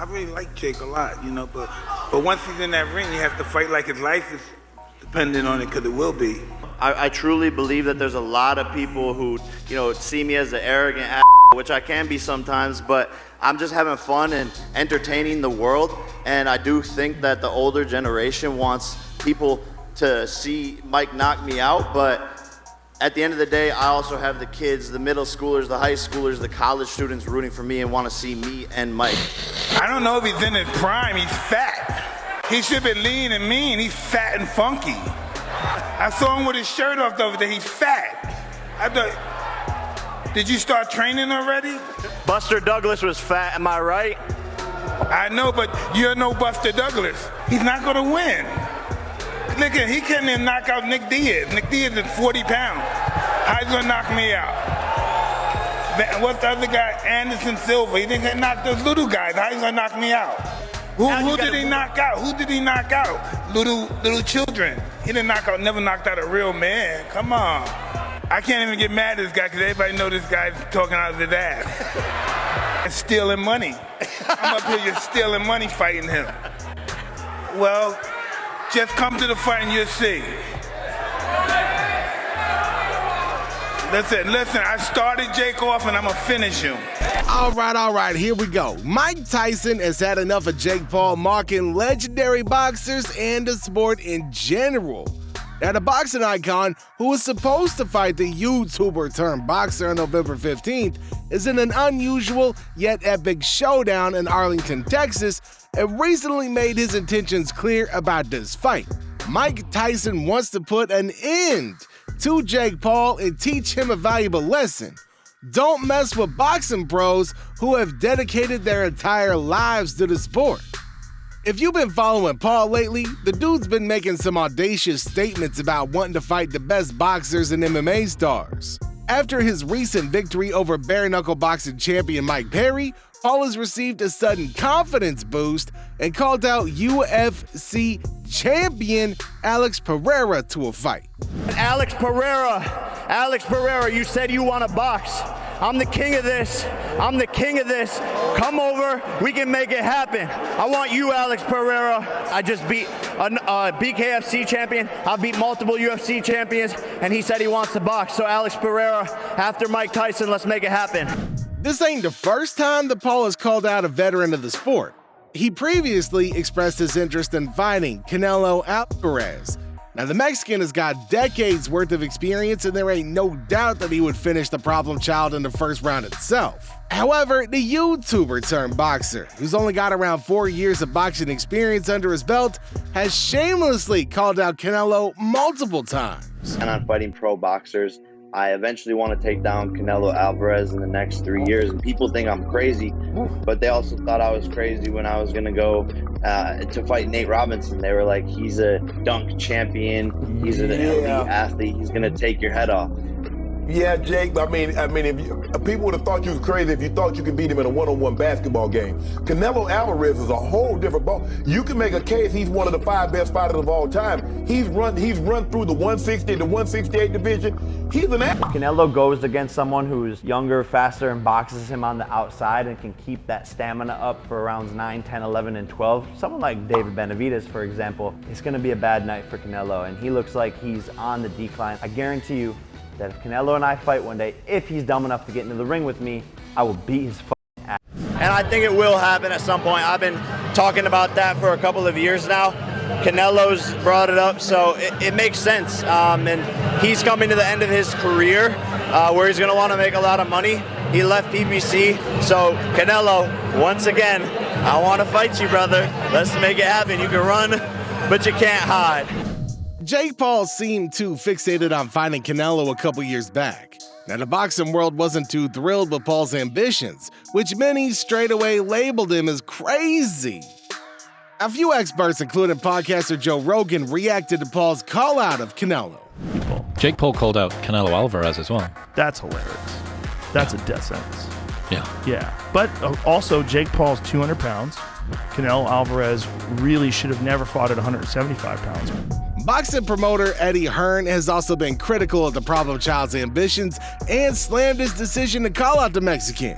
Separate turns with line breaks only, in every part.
I really like Jake a lot, but once he's in that ring, he has to fight like his life is dependent on it, because it will be.
I truly believe that there's a lot of people who, see me as an arrogant ass, which I can be sometimes, but I'm just having fun and entertaining the world. And I do think that the older generation wants people to see Mike knock me out, but at the end of the day, I also have the kids, the middle schoolers, the high schoolers, the college students rooting for me and want to see me and Mike.
I don't know if he's in his prime. He's fat. He should be lean and mean. He's fat and funky. I saw him with his shirt off the other day. He's fat. Did you start training already?
Buster Douglas was fat, am I right?
I know, but you're no Buster Douglas. He's not going to win. Look at, he couldn't even knock out Nick Diaz. Nick Diaz is 40 pounds. How he gonna knock me out? What's the other guy? Anderson Silva. He didn't get knocked those little guys. How he gonna knock me out? Who did he knock out? Who did he knock out? Little children. He didn't never knocked out a real man. Come on. I can't even get mad at this guy because everybody know this guy's talking out of his ass. And stealing money. I'm up here just stealing money fighting him. Well, just come to the fight and you'll see. Listen, I started Jake off and I'm going to finish him.
All right, here we go. Mike Tyson has had enough of Jake Paul mocking legendary boxers and the sport in general. Now, the boxing icon, who was supposed to fight the YouTuber-turned-boxer on November 15th, is in an unusual yet epic showdown in Arlington, Texas, and recently made his intentions clear about this fight. Mike Tyson wants to put an end to Jake Paul and teach him a valuable lesson. Don't mess with boxing pros who have dedicated their entire lives to the sport. If you've been following Paul lately, the dude's been making some audacious statements about wanting to fight the best boxers and MMA stars. After his recent victory over bare-knuckle boxing champion Mike Perry, Paul has received a sudden confidence boost and called out UFC champion Alex Pereira to a fight.
Alex Pereira, you said you want to box. I'm the king of this. Come over, we can make it happen. I want you, Alex Pereira. I just beat a BKFC champion. I beat multiple UFC champions, and he said he wants to box. So Alex Pereira, after Mike Tyson, let's make it happen.
This ain't the first time that Paul has called out a veteran of the sport. He previously expressed his interest in fighting Canelo Alvarez. Now, the Mexican has got decades worth of experience, and there ain't no doubt that he would finish the problem child in the first round itself. However, the YouTuber-turned-boxer, who's only got around 4 years of boxing experience under his belt, has shamelessly called out Canelo multiple times.
And I'm fighting pro boxers. I eventually want to take down Canelo Alvarez in the next 3 years, and people think I'm crazy, but they also thought I was crazy when I was going to go to fight Nate Robinson. They were like, he's a dunk champion, he's an elite athlete, he's going to take your head off.
Yeah, Jake, I mean, if people would have thought you was crazy if you thought you could beat him in a one-on-one basketball game. Canelo Alvarez is a whole different ball. You can make a case he's one of the 5 best fighters of all time. He's run through the 160 to 168 division. He's an athlete.
Canelo goes against someone who's younger, faster, and boxes him on the outside and can keep that stamina up for rounds 9, 10, 11, and 12. Someone like David Benavidez, for example, it's going to be a bad night for Canelo, and he looks like he's on the decline. I guarantee you that if Canelo and I fight one day, if he's dumb enough to get into the ring with me, I will beat his fucking ass.
And I think it will happen at some point. I've been talking about that for a couple of years now. Canelo's brought it up, so it makes sense. And he's coming to the end of his career where he's gonna wanna make a lot of money. He left PBC, so Canelo, once again, I wanna fight you, brother. Let's make it happen. You can run, but you can't hide.
Jake Paul seemed too fixated on fighting Canelo a couple years back. Now, the boxing world wasn't too thrilled with Paul's ambitions, which many straight away labeled him as crazy. A few experts, including podcaster Joe Rogan, reacted to Paul's call-out of Canelo.
Jake Paul called out Canelo Alvarez as well.
That's hilarious. That's a death sentence.
Yeah.
But also, Jake Paul's 200 pounds. Canelo Alvarez really should have never fought at 175 pounds.
Boxing promoter Eddie Hearn has also been critical of the problem child's ambitions and slammed his decision to call out the Mexican.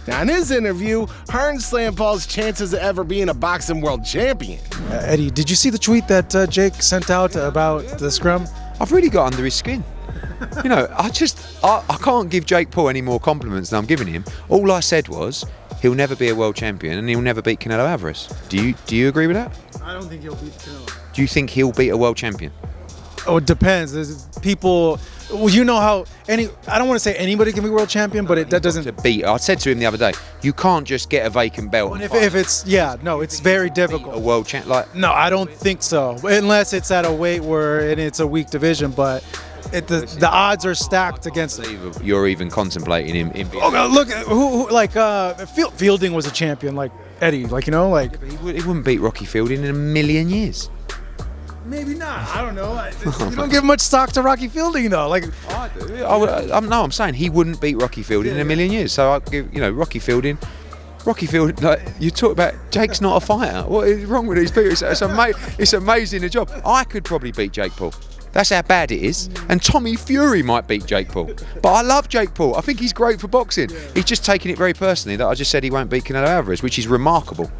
Now, in his interview, Hearn slammed Paul's chances of ever being a boxing world champion.
Eddie, did you see the tweet that Jake sent out about the scrum?
I've really got under his skin. You know, I can't give Jake Paul any more compliments than I'm giving him. All I said was he'll never be a world champion and he'll never beat Canelo Alvarez. Do you agree with that?
I don't think he'll beat Canelo.
Do you think he'll beat a world champion?
Oh, it depends. There's people. Well, you know how I don't want to say anybody can be world champion, but that doesn't.
To beat, I said to him the other day, you can't just get a vacant belt.
And if it's it's very difficult.
A world champ, like
no, I don't think so. Unless it's at a weight where it's a weak division, but the odds are stacked against him.
You're even contemplating him.
Oh, look, who like Fielding was a champion, like Eddie, like
He wouldn't beat Rocky Fielding in a million years.
Maybe not. I don't know. You don't give much stock to Rocky Fielding though. Like
I do. I'm saying he wouldn't beat Rocky Fielding in a million years. So I give Rocky Fielding. Like you talk about, Jake's not a fighter. What is wrong with these people? It's amazing the job. I could probably beat Jake Paul. That's how bad it is. And Tommy Fury might beat Jake Paul. But I love Jake Paul. I think he's great for boxing. He's just taking it very personally that I just said he won't beat Canelo Alvarez, which is remarkable.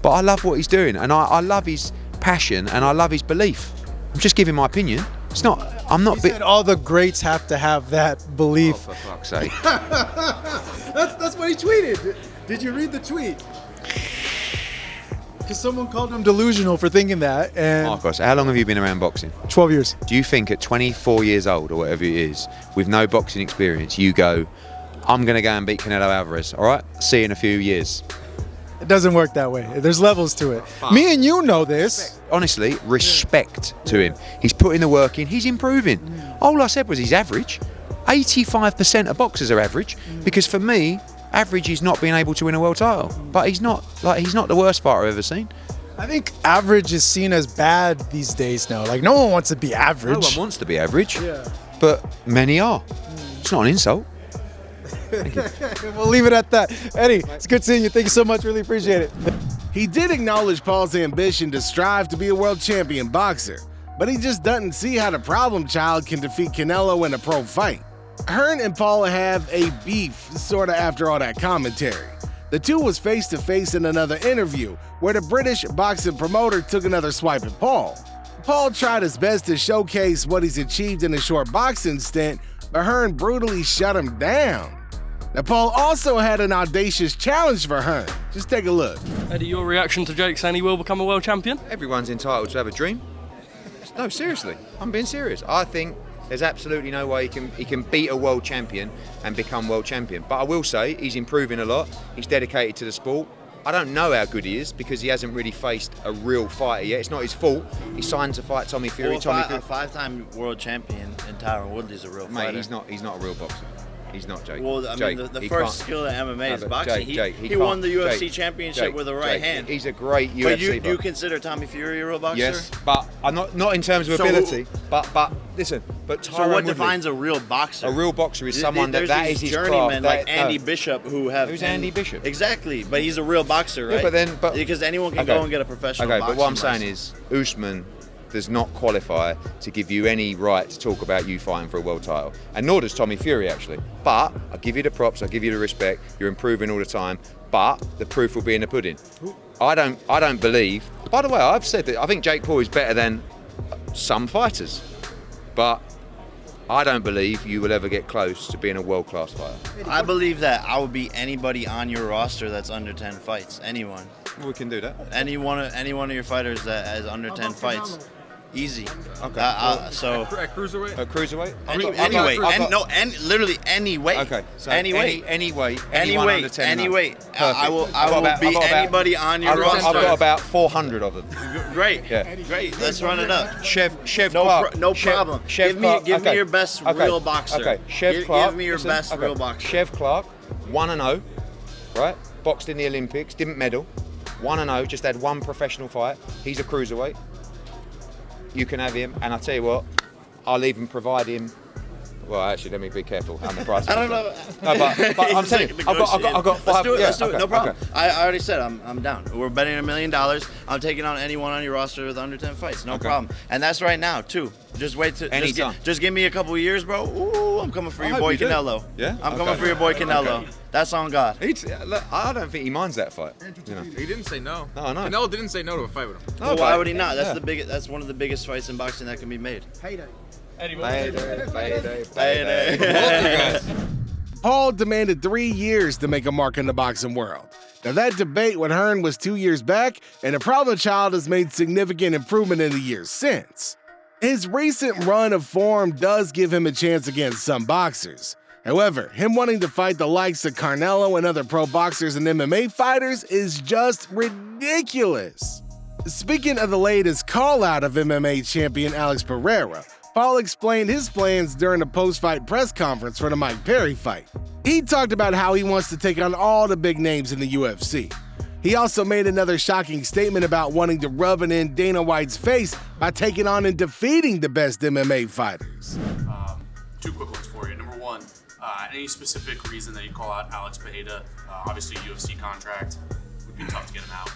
But I love what he's doing, and I love his passion, and I love his belief. I'm just giving my opinion. I'm not.
Said all the greats have to have that belief.
Oh, for fuck's sake.
That's what he tweeted. Did you read the tweet? Because someone called him delusional for thinking that. And
Marcos, how long have you been around boxing?
12 years.
Do you think at 24 years old or whatever it is, with no boxing experience, you go, I'm going to go and beat Canelo Alvarez, all right? See you in a few years.
It doesn't work that way. There's levels to it. Me and you know this.
Honestly, respect to him. He's putting the work in. He's improving. All I said was he's average. 85% of boxers are average because for me, average is not being able to win a world title. But he's not the worst fighter I've ever seen.
I think average is seen as bad these days now. Like no one wants to be average.
No one wants to be average. But many are. It's not an insult.
We'll leave it at that. Eddie, it's good seeing you. Thank you so much. Really appreciate it.
He did acknowledge Paul's ambition to strive to be a world champion boxer, but he just doesn't see how the problem child can defeat Canelo in a pro fight. Hearn and Paul have a beef, sorta after all that commentary. The two was face to face in another interview, where the British boxing promoter took another swipe at Paul. Paul tried his best to showcase what he's achieved in a short boxing stint, but Hearn brutally shut him down. Now, Paul also had an audacious challenge for Hearn. Just take a look.
Eddie, your reaction to Jake saying he will become a world champion?
Everyone's entitled to have a dream. No, seriously, I'm being serious. I think there's absolutely no way he can beat a world champion and become world champion. But I will say he's improving a lot. He's dedicated to the sport. I don't know how good he is because he hasn't really faced a real fighter yet. It's not his fault. He signed to fight Tommy Fury.
A five-time world champion in Tyron Woodley's a real fighter.
Mate, he's not a real boxer. He's not, Jake.
Well, I
Jake,
mean, the first skill in MMA is boxing. He
can't.
won the UFC championship with a right hand.
He's a great UFC
But
fighter.
you consider Tommy Fury a real boxer?
Yes, but I'm not in terms of ability. But listen, but Tyron
so what
Woodley,
defines a real boxer?
A real boxer is someone that is his
journeyman
craft.
like Andy Bishop who have.
Who's Andy Bishop?
Exactly, but he's a real boxer, right?
Yeah, but
because anyone can go and get a professional.
Okay,
boxing
but what I'm saying
license.
is Usman does not qualify to give you any right to talk about you fighting for a world title, and nor does Tommy Fury actually. But I give you the props, I give you the respect. You're improving all the time, but the proof will be in the pudding. I don't believe. By the way, I've said that I think Jake Paul is better than some fighters, but I don't believe you will ever get close to being a world-class fighter.
I believe that I would beat anybody on your roster that's under 10 fights. Anyone.
We can do that.
Any one of your fighters that has under 10 fights. Easy.
Okay.
So
A cruiserweight?
A cruiserweight?
Literally any weight.
Okay. So
any weight.
Any weight.
Any
anyone
weight.
under 10
Any
no.
weight.
Perfect.
I will beat anybody on your roster.
I've got about 400 of them.
Great.
Yeah.
Great. Let's run it up.
Chef
No,
Clark.
no problem.
Chef
Give
Clark.
me your best real boxer.
Okay. Chef Clark.
Give me your best real boxer.
Chef Clark, 1-0, right? Boxed in the Olympics, didn't medal. 1-0, just had one professional fight. He's a cruiserweight. You can have him, and I tell you what, I'll even provide him. Well, actually, let me be careful on the price.
I don't know.
No, but I'm telling you, I've got 5.
Let's do it.
Okay,
No problem.
okay.
I already said I'm down. We're betting $1 million. I'm taking on anyone on your roster with under 10 fights. No problem. And that's right now too. Just wait to
Anytime.
just give me a couple of years, bro. Ooh, I'm coming for your
hope
boy
you do.
Canelo.
Yeah?
I'm coming for your boy Canelo.
Okay.
That's on God.
I don't think he minds that fight. You know?
He didn't say no.
No, I know.
Canelo didn't say no to a fight with him.
Well, why would he not? That's one of the biggest fights in boxing that can be made.
Paul demanded 3 years to make a mark in the boxing world. Now, that debate with Hearn was 2 years back, and the problem child has made significant improvement in the years since. His recent run of form does give him a chance against some boxers. However, him wanting to fight the likes of Canelo and other pro boxers and MMA fighters is just ridiculous. Speaking of the latest call-out of MMA champion Alex Pereira, Paul explained his plans during a post-fight press conference for the Mike Perry fight. He talked about how he wants to take on all the big names in the UFC. He also made another shocking statement about wanting to rub it in Dana White's face by taking on and defeating the best MMA fighters.
Two quick ones for you. Number one, any specific reason that you call out Alex Pereira? Obviously, UFC contract would be tough to get him out.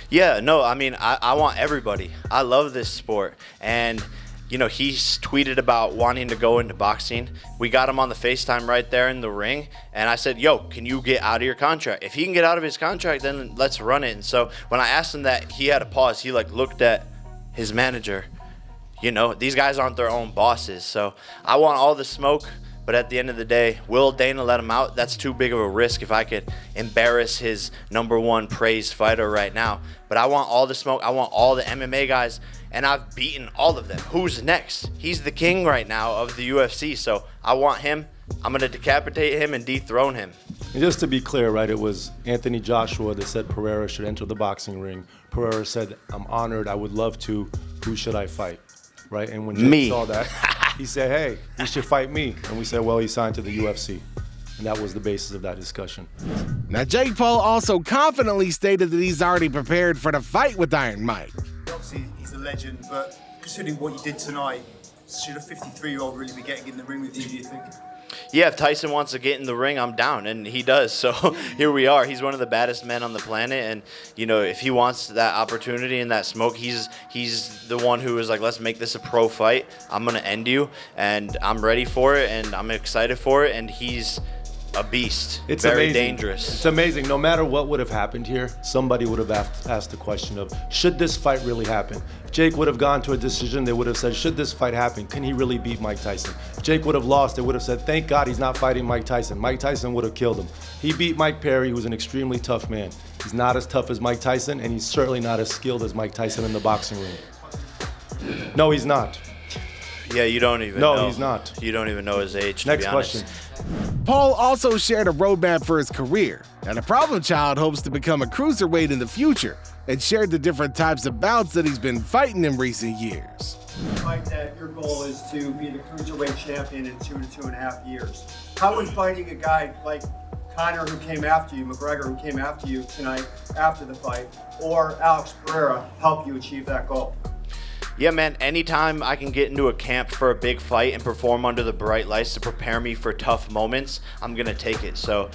Yeah, no, I mean, I want everybody. I love this sport. And, you know, he's tweeted about wanting to go into boxing. We got him on the FaceTime right there in the ring. And I said, yo, can you get out of your contract? If he can get out of his contract, then let's run it. And so when I asked him that, he had a pause. He, looked at his manager. You know, these guys aren't their own bosses. So I want all the smoke. But at the end of the day, will Dana let him out? That's too big of a risk if I could embarrass his #1 praised fighter right now. But I want all the smoke. I want all the MMA guys, and I've beaten all of them. Who's next? He's the king right now of the UFC, so I want him. I'm going to decapitate him and dethrone him.
And just to be clear, right, it was Anthony Joshua that said Pereira should enter the boxing ring. Pereira said, I'm honored, I would love to. Who should I fight? Right? And when Jake saw that, he said, hey, he should fight me. And we said, well, he signed to the UFC. And that was the basis of that discussion.
Now, Jake Paul also confidently stated that he's already prepared for the fight with Iron Mike.
Obviously, he's a legend, but considering what you did tonight, should a 53-year-old really be getting in the ring with you, do you think?
Yeah, if Tyson wants to get in the ring, I'm down, and he does. So here we are. He's one of the baddest men on the planet, and you know, if he wants that opportunity and that smoke, he's the one who is like, let's make this a pro fight. I'm gonna end you, and I'm ready for it, and I'm excited for it, and he's a beast.
It's
very
amazing.
dangerous.
It's amazing. No matter what would have happened here, somebody would have asked the question of, should this fight really happen? If Jake would have gone to a decision, they would have said, should this fight happen? Can he really beat Mike Tyson? If Jake would have lost, they would have said, thank God he's not fighting Mike Tyson. Mike Tyson would have killed him. He beat Mike Perry, who's an extremely tough man. He's not as tough as Mike Tyson, and he's certainly not as skilled as Mike Tyson in the boxing ring. No, he's not.
Yeah, you don't even know.
No, he's not.
You don't even know his age, to
Next
be honest.
question.
Paul also shared a roadmap for his career, and the problem child hopes to become a cruiserweight in the future, and shared the different types of bouts that he's been fighting in recent years.
Mike, that your goal is to be the cruiserweight champion in 2 to 2.5 years. How would fighting a guy like Conor, who came after you, McGregor, who came after you tonight after the fight, or Alex Pereira help you achieve that goal?
Yeah, man, anytime I can get into a camp for a big fight and perform under the bright lights to prepare me for tough moments, I'm going to take it. So,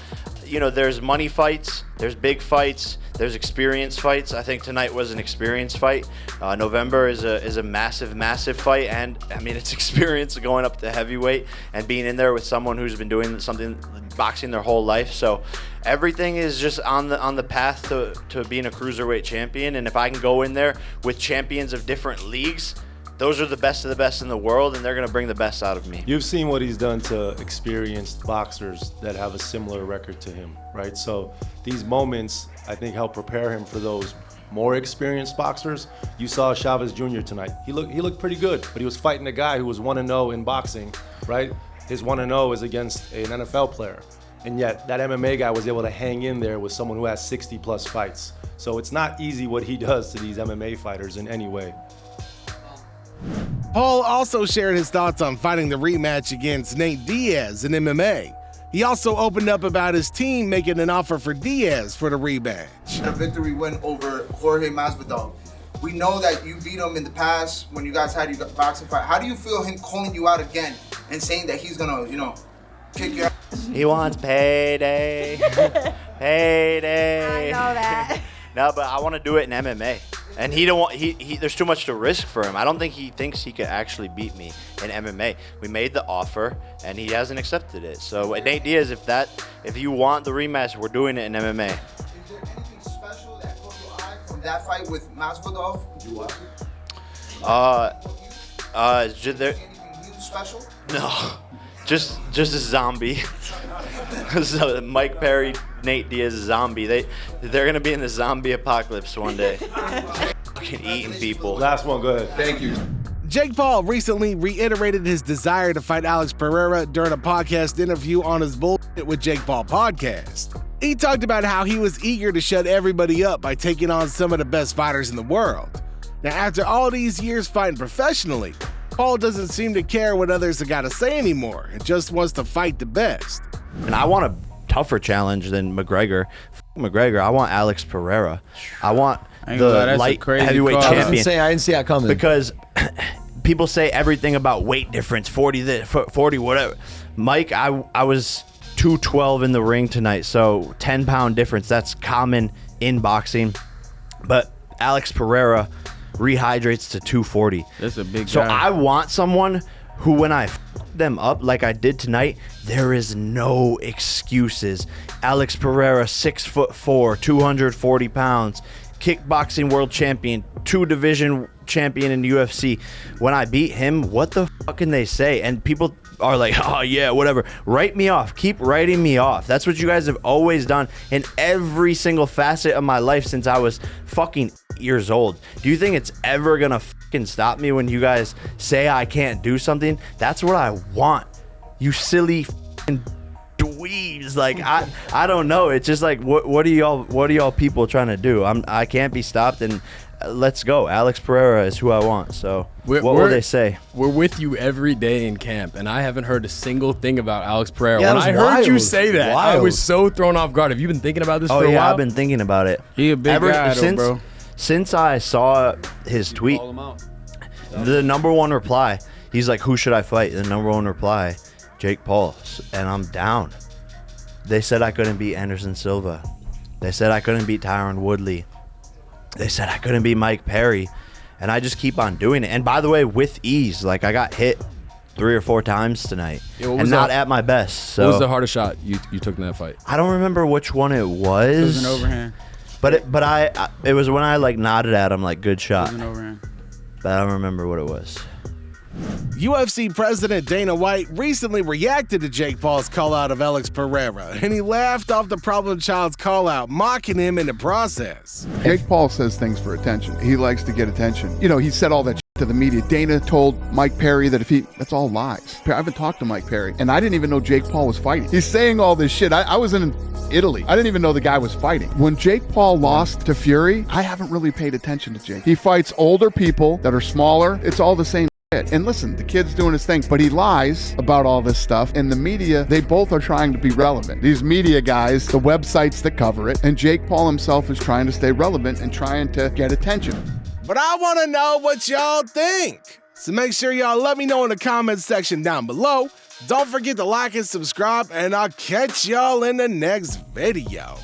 you know, there's money fights, there's big fights, there's experience fights. I think tonight was an experience fight. November is a massive, massive fight, and I mean, it's experience going up to heavyweight and being in there with someone who's been doing something, boxing their whole life. So everything is just on the path to being a cruiserweight champion, and if I can go in there with champions of different leagues, those are the best of the best in the world, and they're going to bring the best out of me.
You've seen what he's done to experienced boxers that have a similar record to him, right? So these moments, I think, help prepare him for those more experienced boxers. You saw Chavez Jr. tonight. He looked pretty good, but he was fighting a guy who was 1-0 in boxing, right? His 1-0 is against an NFL player. And yet that MMA guy was able to hang in there with someone who has 60+ fights. So it's not easy what he does to these MMA fighters in any way.
Paul also shared his thoughts on fighting the rematch against Nate Diaz in MMA. He also opened up about his team making an offer for Diaz for the rematch.
The victory win over Jorge Masvidal. We know that you beat him in the past when you guys had your boxing fight. How do you feel him calling you out again and saying that he's gonna, kick your ass?
He wants payday. Payday.
I know that.
No, but I want to do it in MMA. And he don't want he there's too much to risk for him. I don't think he thinks he could actually beat me in MMA. We made the offer and he hasn't accepted it. So Nate Diaz, if you want the rematch, we're doing it in MMA.
Is there anything special that caught your eye from that fight with Masvidal?
Is there
Anything huge special?
No. Just a zombie. So Mike Perry, Nate Diaz, zombie. They're gonna be in the zombie apocalypse one day. Fucking eating people.
Last one, go ahead.
Thank you.
Jake Paul recently reiterated his desire to fight Alex Pereira during a podcast interview on his Bullshit with Jake Paul podcast. He talked about how he was eager to shut everybody up by taking on some of the best fighters in the world. Now, after all these years fighting professionally, Paul doesn't seem to care what others have got to say anymore and just wants to fight the best.
And I want a tougher challenge than McGregor. McGregor, I want Alex Pereira. I want the light heavyweight champion.
I didn't see that coming.
Because people say everything about weight difference, 40 this, 40 whatever. Mike, I was 212 in the ring tonight, so 10-pound difference. That's common in boxing. But Alex Pereira rehydrates to 240.
That's a big
So
guy.
I want someone who, when I them up like I did tonight, there is no excuses. Alex Pereira, 6'4", 240 pounds, kickboxing world champion, 2-division champion in the UFC. When I beat him, what the fuck can they say? And people are like, oh yeah, whatever. Write me off. Keep writing me off. That's what you guys have always done in every single facet of my life since I was fucking 8 years old. Do you think it's ever gonna fucking stop me when you guys say I can't do something? That's what I want. You silly fucking dweebs. Like I don't know. It's just like what are y'all people trying to do? I can't be stopped, and let's go. Alex Pereira is who I want. So what will they say?
We're with you every day in camp, and I haven't heard a single thing about Alex Pereira.
Yeah,
when I heard you say that, I was so thrown off guard. Have you been thinking about this for a while?
I've been thinking about it.
He a big guy, though, bro.
Since I saw his tweet, the #1 reply, he's like, who should I fight? The #1 reply, Jake Paul. And I'm down. They said I couldn't beat Anderson Silva. They said I couldn't beat Tyron Woodley. They said I couldn't beat Mike Perry. And I just keep on doing it. And by the way, with ease. Like, I got hit 3 or 4 times tonight. And not at my best. So
what was the hardest shot you took in that fight?
I don't remember which one it was.
It was an overhand.
But it was when I like nodded at him like, good shot.
It was an overhand.
But I don't remember what it was.
UFC President Dana White recently reacted to Jake Paul's call-out of Alex Pereira, and he laughed off the problem child's call-out, mocking him in the process.
Jake Paul says things for attention. He likes to get attention. You know, he said all that to the media. Dana told Mike Perry that that's all lies. I haven't talked to Mike Perry, and I didn't even know Jake Paul was fighting. He's saying all this shit. I was in Italy. I didn't even know the guy was fighting. When Jake Paul lost to Fury, I haven't really paid attention to Jake. He fights older people that are smaller. It's all the same. And listen, the kid's doing his thing, but he lies about all this stuff. And the media, they both are trying to be relevant. These media guys, the websites that cover it, and Jake Paul himself is trying to stay relevant and trying to get attention.
But I want to know what y'all think. So make sure y'all let me know in the comments section down below. Don't forget to like and subscribe, and I'll catch y'all in the next video.